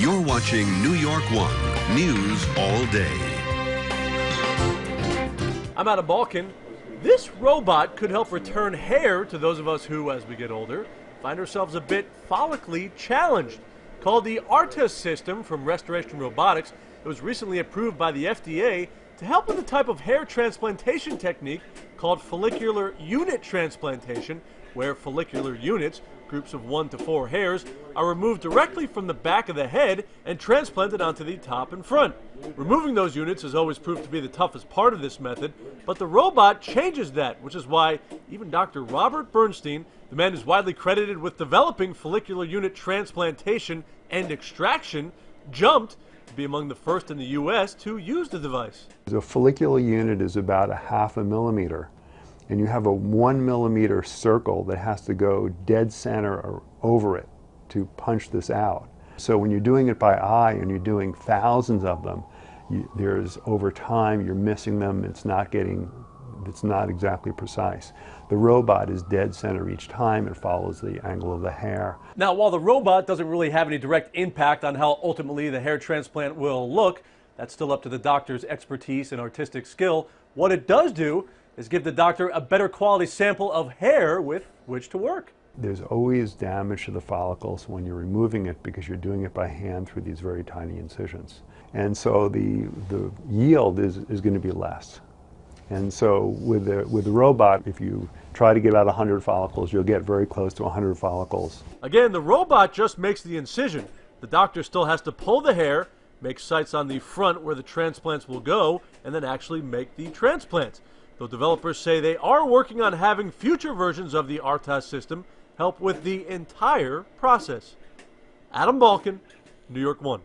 You're watching New York One News all day. I'm Adam Balkin. This robot could help return hair to those of us who, as we get older, find ourselves a bit follically challenged. Called the ARTA system from Restoration Robotics, it was recently approved by the FDA to help with a type of hair transplantation technique called follicular unit transplantation, where follicular units, groups of 1 to 4 hairs, are removed directly from the back of the head and transplanted onto the top and front. Removing those units has always proved to be the toughest part of this method, but the robot changes that, which is why even Dr. Robert Bernstein, the man who's widely credited with developing follicular unit transplantation and extraction, jumped to be among the first in the U.S. to use the device. A follicular unit is about 1/2 millimeter, and you have a 1 millimeter circle that has to go dead center over it to punch this out. So when you're doing it by eye and you're doing thousands of them, there's over time you're missing them. It's not exactly precise. The robot is dead center each time. It follows the angle of the hair. Now, while the robot doesn't really have any direct impact on how ultimately the hair transplant will look, that's still up to the doctor's expertise and artistic skill. What it does do is give the doctor a better quality sample of hair with which to work. There's always damage to the follicles when you're removing it because you're doing it by hand through these very tiny incisions. And so the yield is going to be less. And so with the robot, if you try to get out 100 follicles, you'll get very close to 100 follicles. Again, the robot just makes the incision. The doctor still has to pull the hair, make sites on the front where the transplants will go, and then actually make the transplants. Though developers say they are working on having future versions of the ARTA system help with the entire process. Adam Balkin, New York One.